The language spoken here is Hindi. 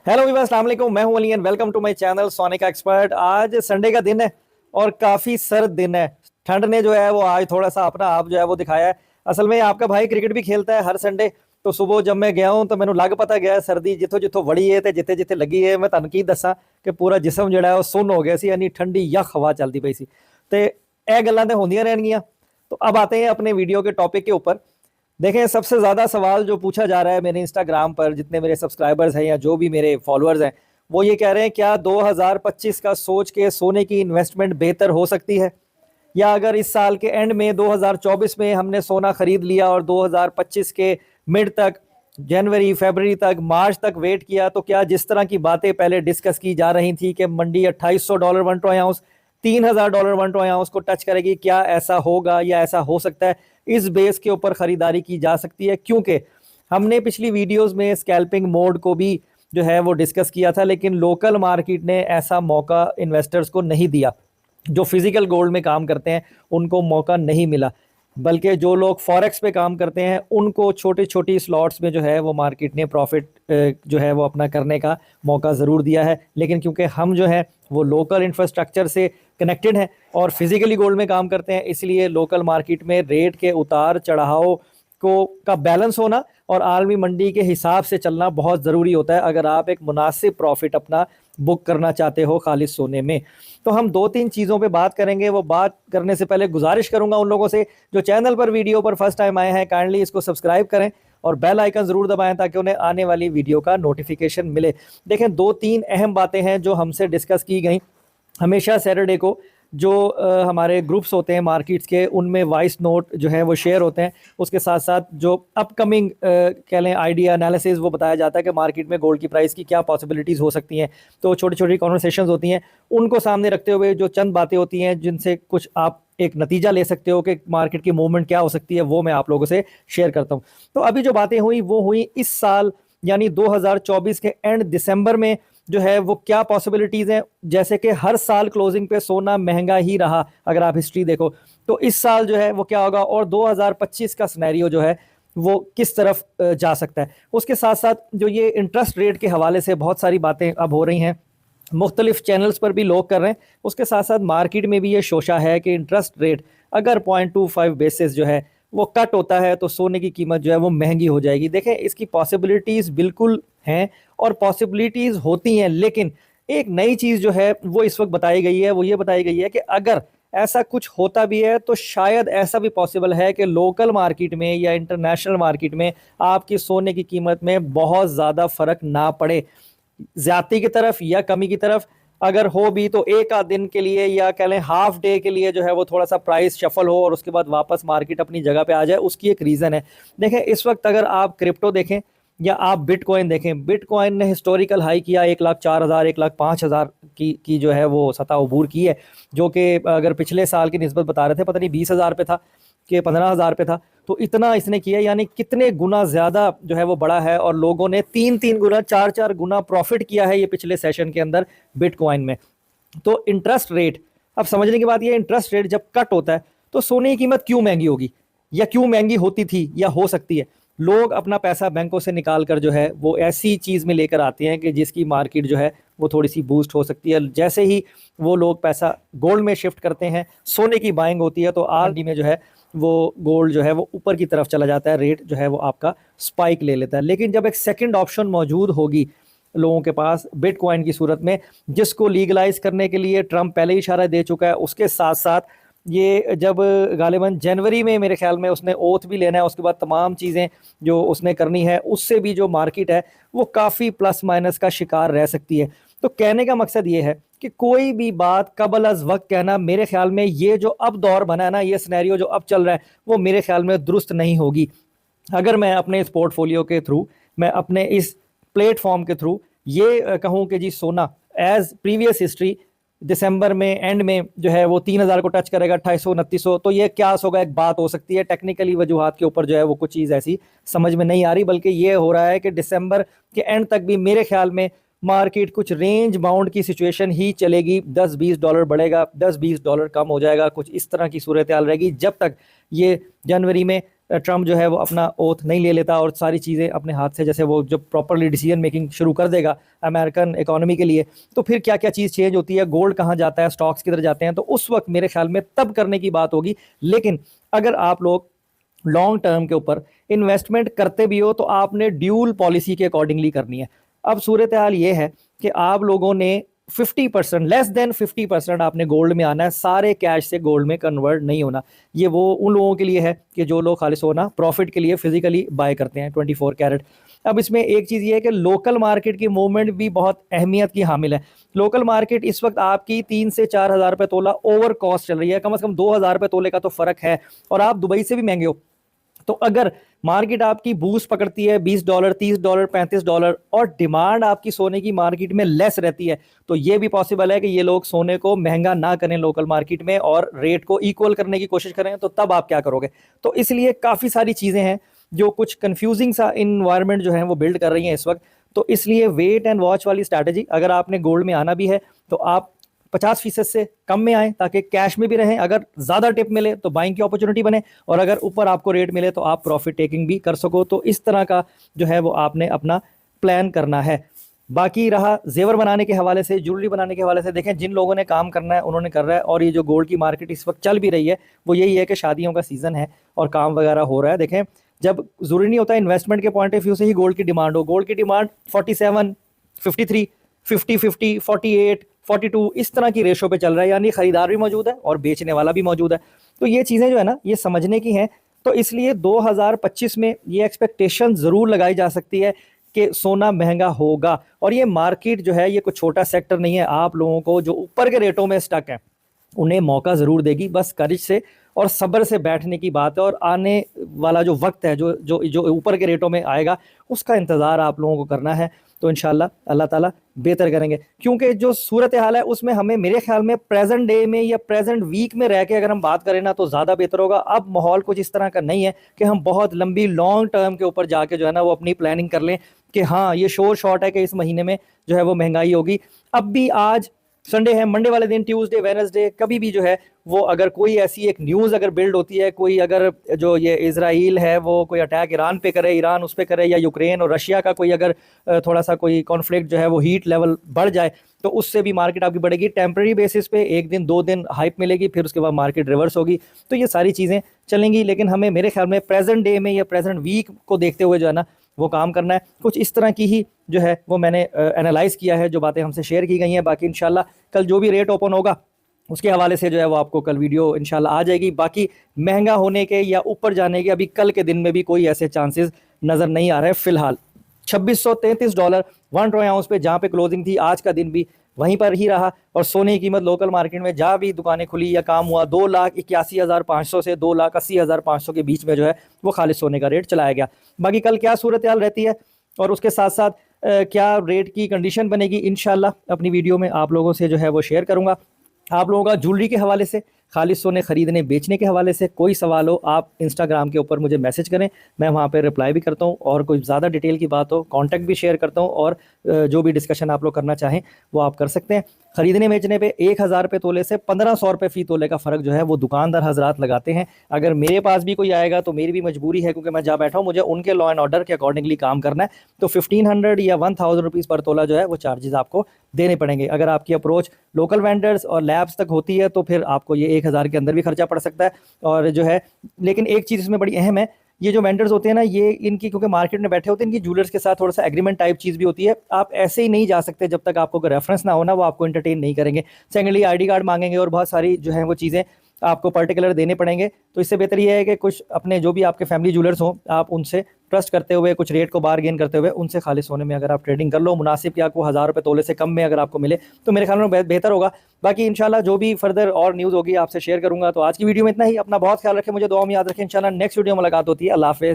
हेलो वीवर, अस्सलाम वालेकुम। मैं हूं Ali and welcome to my channel सोने का एक्सपर्ट। आज संडे का दिन है और काफ़ी सर्द दिन है। ठंड ने जो है वो आज थोड़ा सा अपना आप जो है वो दिखाया है। असल में आपका भाई क्रिकेट भी खेलता है हर संडे। तो सुबह जब मैं गया हूं तो मैंने लग पता गया सर्दी जिथों जिथों वड़ी है तो जिथे जिथे लगी है मैं तुहानू की दसा कि पूरा जिसम जो है वो सुन्न हो गया सी, यानी ठंडी यख हवा चलती पई सी। तो यह गल्लां तो होंदियां रहनगियां। तो अब आते हैं अपने वीडियो के टॉपिक के ऊपर। देखें, सबसे ज़्यादा सवाल जो पूछा जा रहा है मेरे इंस्टाग्राम पर, जितने मेरे सब्सक्राइबर्स हैं या जो भी मेरे फॉलोअर्स हैं, वो ये कह रहे हैं क्या 2025 का सोच के सोने की इन्वेस्टमेंट बेहतर हो सकती है, या अगर इस साल के एंड में 2024 में हमने सोना खरीद लिया और 2025 के मिड तक, जनवरी फरवरी तक, मार्च तक वेट किया, तो क्या जिस तरह की बातें पहले डिस्कस की जा रही थी कि मंडी $2800 वन ट्रो आउंस, $3000 वन ट्रो आउंस को टच करेगी, क्या ऐसा होगा या ऐसा हो सकता है? इस बेस के ऊपर खरीदारी की जा सकती है, क्योंकि हमने पिछली वीडियोस में स्कैल्पिंग मोड को भी जो है वो डिस्कस किया था, लेकिन लोकल मार्केट ने ऐसा मौका इन्वेस्टर्स को नहीं दिया। जो फिजिकल गोल्ड में काम करते हैं उनको मौका नहीं मिला, बल्कि जो लोग फॉरेक्स पे काम करते हैं उनको छोटी छोटी स्लॉट्स में जो है वो मार्केट ने प्रॉफिट जो है वो अपना करने का मौका ज़रूर दिया है। लेकिन क्योंकि हम जो है वो लोकल इंफ्रास्ट्रक्चर से कनेक्टेड हैं और फिजिकली गोल्ड में काम करते हैं, इसलिए लोकल मार्केट में रेट के उतार चढ़ाव को का बैलेंस होना और आलमी मंडी के हिसाब से चलना बहुत ज़रूरी होता है अगर आप एक मुनासिब प्रॉफिट अपना बुक करना चाहते हो खालिस सोने में। तो हम दो तीन चीज़ों पे बात करेंगे। वो बात करने से पहले गुजारिश करूंगा उन लोगों से जो चैनल पर वीडियो पर फर्स्ट टाइम आए हैं, काइंडली इसको सब्सक्राइब करें और बेल आइकन ज़रूर दबाएं ताकि उन्हें आने वाली वीडियो का नोटिफिकेशन मिले। देखें, दो तीन अहम बातें हैं जो हमसे डिस्कस की गई। हमेशा सैटरडे को जो हमारे ग्रुप्स होते हैं मार्केट्स के, उनमें वॉइस नोट जो है वो शेयर होते हैं। उसके साथ साथ जो अपकमिंग कह लें आइडिया एनालिसिस वो बताया जाता है कि मार्केट में गोल्ड की प्राइस की क्या पॉसिबिलिटीज़ हो सकती हैं। तो छोटी छोटी कॉन्वर्सेशंस होती हैं, उनको सामने रखते हुए जो चंद बातें होती हैं जिनसे कुछ आप एक नतीजा ले सकते हो कि मार्केट की मूवमेंट क्या हो सकती है, वो मैं आप लोगों से शेयर करता हूँ। तो अभी जो बातें हुई वो हुई इस साल यानी 2024 के एंड दिसंबर में जो है वो क्या पॉसिबिलिटीज़ हैं। जैसे कि हर साल क्लोजिंग पे सोना महंगा ही रहा, अगर आप हिस्ट्री देखो तो इस साल जो है वो क्या होगा और 2025 का सिनेरियो जो है वो किस तरफ जा सकता है। उसके साथ साथ जो ये इंटरेस्ट रेट के हवाले से बहुत सारी बातें अब हो रही हैं, मुख्तलिफ चैनल्स पर भी लोग कर रहे हैं। उसके साथ साथ मार्केट में भी ये शोशा है कि इंटरेस्ट रेट अगर 0.25 बेसिस जो है वो कट होता है तो सोने की कीमत जो है वो महंगी हो जाएगी। देखें, इसकी पॉसिबिलिटीज़ बिल्कुल हैं और पॉसिबिलिटीज़ होती हैं, लेकिन एक नई चीज़ जो है वो इस वक्त बताई गई है, वो ये बताई गई है कि अगर ऐसा कुछ होता भी है तो शायद ऐसा भी पॉसिबल है कि लोकल मार्केट में या इंटरनेशनल मार्केट में आपकी सोने की कीमत में बहुत ज़्यादा फ़र्क ना पड़े, ज्यादती की तरफ या कमी की तरफ। अगर हो भी तो एक आध दिन के लिए या कह लें हाफ डे के लिए जो है वो थोड़ा सा प्राइस शफल हो और उसके बाद वापस मार्केट अपनी जगह पे आ जाए, उसकी एक रीज़न है। देखें, इस वक्त अगर आप क्रिप्टो देखें या आप बिटकॉइन देखें, बिटकॉइन ने हिस्टोरिकल हाई किया 1,04,000 1,05,000 की जो है वो सतह अबूर की है, जो कि अगर पिछले साल की निस्बत बता रहे थे पता नहीं 20,000 पे था कि 15,000 पे था, तो इतना इसने किया, यानी कितने गुना ज़्यादा जो है वो बड़ा है। और लोगों ने तीन तीन गुना चार चार गुना प्रॉफिट किया है ये पिछले सेशन के अंदर बिटकॉइन में। तो इंटरेस्ट रेट, अब समझने की बात ये, इंटरेस्ट रेट जब कट होता है तो सोने की कीमत क्यों महंगी होगी या क्यों महंगी होती थी या हो सकती है। लोग अपना पैसा बैंकों से निकाल कर जो है वो ऐसी चीज़ में लेकर आते हैं कि जिसकी मार्केट जो है वो थोड़ी सी बूस्ट हो सकती है। जैसे ही वो लोग पैसा गोल्ड में शिफ्ट करते हैं, सोने की बाइंग होती है, तो आरडी में जो है वो गोल्ड जो है वो ऊपर की तरफ चला जाता है, रेट जो है वो आपका स्पाइक ले लेता है। लेकिन जब एक सेकंड ऑप्शन मौजूद होगी लोगों के पास बिटकॉइन की सूरत में, जिसको लीगलाइज करने के लिए ट्रंप पहले ही इशारा दे चुका है, उसके साथ साथ ये जब गालिबन जनवरी में मेरे ख्याल में उसने ओथ भी लेना है, उसके बाद तमाम चीज़ें जो उसने करनी है, उससे भी जो मार्केट है वो काफ़ी प्लस माइनस का शिकार रह सकती है। तो कहने का मकसद ये है कि कोई भी बात कबल अज वक्त कहना, मेरे ख्याल में ये जो अब दौर बना है ना, ये सिनेरियो जो अब चल रहा है वो मेरे ख्याल में दुरुस्त नहीं होगी। अगर मैं अपने इस पोर्टफोलियो के थ्रू, मैं अपने इस प्लेटफॉर्म के थ्रू ये कहूँ कि जी सोना एज प्रीवियस हिस्ट्री दिसंबर में एंड में जो है वो 3,000 को टच करेगा, 2,800 तो ये क्या होगा, एक बात हो सकती है। टेक्निकली वजूहात के ऊपर जो है वो कुछ चीज़ ऐसी समझ में नहीं आ रही, बल्कि ये हो रहा है कि दिसंबर के एंड तक भी मेरे ख्याल में मार्केट कुछ रेंज बाउंड की सिचुएशन ही चलेगी। $10-20 बढ़ेगा, $10-20 कम हो जाएगा, कुछ इस तरह की सूरत हाल रहेगी जब तक ये जनवरी में ट्रम्प जो है वो अपना ओथ नहीं ले लेता और सारी चीज़ें अपने हाथ से, जैसे वो जब प्रॉपरली डिसीजन मेकिंग शुरू कर देगा अमेरिकन इकोनॉमी के लिए, तो फिर क्या क्या चीज़ चेंज होती है, गोल्ड कहाँ जाता है, स्टॉक्स किधर जाते हैं, तो उस वक्त मेरे ख्याल में तब करने की बात होगी। लेकिन अगर आप लोग लॉन्ग टर्म के ऊपर इन्वेस्टमेंट करते भी हो तो आपने ड्यूल पॉलिसी के अकॉर्डिंगली करनी है। अब सूरत हाल ये है कि आप लोगों ने 50%, लेस देन 50% आपने गोल्ड में आना है, सारे कैश से गोल्ड में कन्वर्ट नहीं होना। ये वो उन लोगों के लिए है कि जो लोग खाली सोना प्रॉफिट के लिए फिजिकली बाय करते हैं 24 कैरेट। अब इसमें एक चीज़ ये है कि लोकल मार्केट की मूवमेंट भी बहुत अहमियत की हामिल है। लोकल मार्केट इस वक्त आपकी 3 से 4 हज़ार रुपये तोला ओवर कॉस्ट चल रही है, कम से कम 2 हज़ार रुपये तोले का तो फ़र्क है, और आप दुबई से भी महंगे हो। तो अगर मार्केट आपकी बूस्ट पकड़ती है $20, $30, $35 और डिमांड आपकी सोने की मार्केट में लेस रहती है, तो ये भी पॉसिबल है कि ये लोग सोने को महंगा ना करें लोकल मार्केट में और रेट को इक्वल करने की कोशिश करें, तो तब आप क्या करोगे। तो इसलिए काफ़ी सारी चीज़ें हैं जो कुछ कंफ्यूजिंग सा इन्वायरमेंट जो है वो बिल्ड कर रही हैं इस वक्त। तो इसलिए वेट एंड वॉच वाली स्ट्रैटेजी, अगर आपने गोल्ड में आना भी है तो आप 50% से कम में आए ताकि कैश में भी रहें, अगर ज़्यादा टिप मिले तो बाइंग की अपॉर्चुनिटी बने, और अगर ऊपर आपको रेट मिले तो आप प्रॉफिट टेकिंग भी कर सको। तो इस तरह का जो है वो आपने अपना प्लान करना है। बाकी रहा जेवर बनाने के हवाले से, ज्वेलरी बनाने के हवाले से, देखें जिन लोगों ने काम करना है उन्होंने कर रहा है, और ये जो गोल्ड की मार्केट इस वक्त चल भी रही है वो यही है कि शादियों का सीज़न है और काम वगैरह हो रहा है। देखें जब ज़रूरी नहीं होता इन्वेस्टमेंट के पॉइंट ऑफ व्यू से ही गोल्ड की डिमांड हो, गोल्ड की डिमांड 47, 53, 50, 50, 48, 42 इस तरह की रेशो पे चल रहा है, यानी खरीदार भी मौजूद है और बेचने वाला भी मौजूद है। तो ये चीज़ें जो है ना ये समझने की हैं। तो इसलिए 2025 में ये एक्सपेक्टेशन ज़रूर लगाई जा सकती है कि सोना महंगा होगा, और ये मार्केट जो है ये कोई छोटा सेक्टर नहीं है। आप लोगों को जो ऊपर के रेटों में स्टक है उन्हें मौका ज़रूर देगी, बस करेज से और सब्र से बैठने की बात है, और आने वाला जो वक्त है जो जो जो ऊपर के रेटों में आएगा उसका इंतज़ार आप लोगों को करना है। तो इंशाल्लाह अल्लाह ताला बेहतर करेंगे, क्योंकि जो सूरत हाल है उसमें हमें मेरे ख्याल में प्रेजेंट डे में या प्रेजेंट वीक में रह के अगर हम बात करें ना तो ज़्यादा बेहतर होगा। अब माहौल कुछ इस तरह का नहीं है कि हम बहुत लंबी लॉन्ग टर्म के ऊपर जाके जो है ना वो अपनी प्लानिंग कर लें कि हाँ ये शोर शॉर्ट है कि इस महीने में जो है वो महंगाई होगी। अब भी आज संडे है, मंडे वाले दिन, ट्यूसडे, वेडनेसडे, कभी भी जो है वो अगर कोई ऐसी एक न्यूज़ अगर बिल्ड होती है, कोई अगर जो ये इजराइल है वो कोई अटैक ईरान पे करे, ईरान उस पर करे, या यूक्रेन और रशिया का कोई अगर थोड़ा सा कोई कॉन्फ्लिक्ट जो है वो हीट लेवल बढ़ जाए, तो उससे भी मार्केट आपकी बढ़ेगी। टेम्प्रेरी बेसिस पे 1 दिन 2 दिन हाइप मिलेगी, फिर उसके बाद मार्केट रिवर्स होगी। तो ये सारी चीज़ें चलेंगी, लेकिन हमें मेरे ख्याल में प्रेजेंट डे में या प्रेजेंट वीक को देखते हुए जो है ना वो काम करना है। कुछ इस तरह की ही जो है वो मैंने एनालाइज़ किया है, जो बातें हमसे शेयर की गई हैं। बाकी इंशाल्लाह कल जो भी रेट ओपन होगा उसके हवाले से जो है वो आपको कल वीडियो इंशाल्लाह आ जाएगी। बाकी महंगा होने के या ऊपर जाने के अभी कल के दिन में भी कोई ऐसे चांसेस नज़र नहीं आ रहे हैं फ़िलहाल। $2633 1 ट्रोय आउंस पे जहाँ पे क्लोजिंग थी, आज का दिन भी वहीं पर ही रहा, और सोने की कीमत लोकल मार्केट में जहाँ भी दुकानें खुली या काम हुआ 2,81,500 से 2,80,500 के बीच में जो है वो खालिद सोने का रेट चलाया गया। बाकी कल क्या सूरत हाल रहती है और उसके साथ साथ क्या रेट की कंडीशन बनेगी, इंशाल्लाह अपनी वीडियो में आप लोगों से जो है वो शेयर करूँगा। आप लोगों का ज्वेलरी के हवाले से, खालिद सोने खरीदने बेचने के हवाले से कोई सवाल हो, आप इंस्टाग्राम के ऊपर मुझे मैसेज करें, मैं वहाँ पे रिप्लाई भी करता हूँ, और कोई ज़्यादा डिटेल की बात हो कांटेक्ट भी शेयर करता हूँ, और जो भी डिस्कशन आप लोग करना चाहें वो आप कर सकते हैं। ख़रीदने बेचने पे 1,000 रुपये तोले से 1,500 रुपये फ़ी तोले का फ़र्क जो है वो दुकानदार हजरात लगाते हैं। अगर मेरे पास भी कोई आएगा तो मेरी भी मजबूरी है, क्योंकि मैं जहाँ बैठा हूँ मुझे उनके लॉ एंड ऑर्डर के अकॉर्डिंगली काम करना है। तो 1,500 या 1,000 रुपीज़ पर तोला जो है वो चार्जेस आपको देने पड़ेंगे। अगर आपकी अप्रोच लोकल वेंडर्स और लैब्स तक होती है तो फिर आपको ये 1,000 के अंदर भी खर्चा पड़ सकता है। और जो है, लेकिन एक चीज़ इसमें बड़ी अहम है, ये जो वेंडर्स होते हैं ना, ये इनकी क्योंकि मार्केट में बैठे होते हैं, इनकी ज्वेलर्स के साथ थोड़ा सा एग्रीमेंट टाइप चीज़ भी होती है। आप ऐसे ही नहीं जा सकते जब तक आपको कोई रेफरेंस ना हो ना, वो आपको एंटरटेन नहीं करेंगे। सेकेंडली आईडी कार्ड मांगेंगे और बहुत सारी जो है वो चीज़ें आपको पर्टिकुलर देने पड़ेंगे। तो इससे बेहतर ये है कि कुछ अपने जो भी आपके फैमिली ज्वेलर्स हों, आप उनसे ट्रस्ट करते हुए कुछ रेट को बारगेन करते हुए उनसे खालिद सोने में अगर आप ट्रेडिंग कर लो मुनासिब, कि आपको 1,000 रुपये तोले से कम में अगर आपको मिले तो मेरे ख्याल में बेहतर होगा। बाकी इंशाल्लाह जो भी फर्दर और न्यूज़ होगी आपसे शेयर करूंगा। तो आज की वीडियो में इतना ही। अपना बहुत ख्याल रखें, मुझे दुआ में याद रखें। इंशाल्लाह नेक्स्ट वीडियो मुलाकात होती है। अल्लाह हाफ़िज़।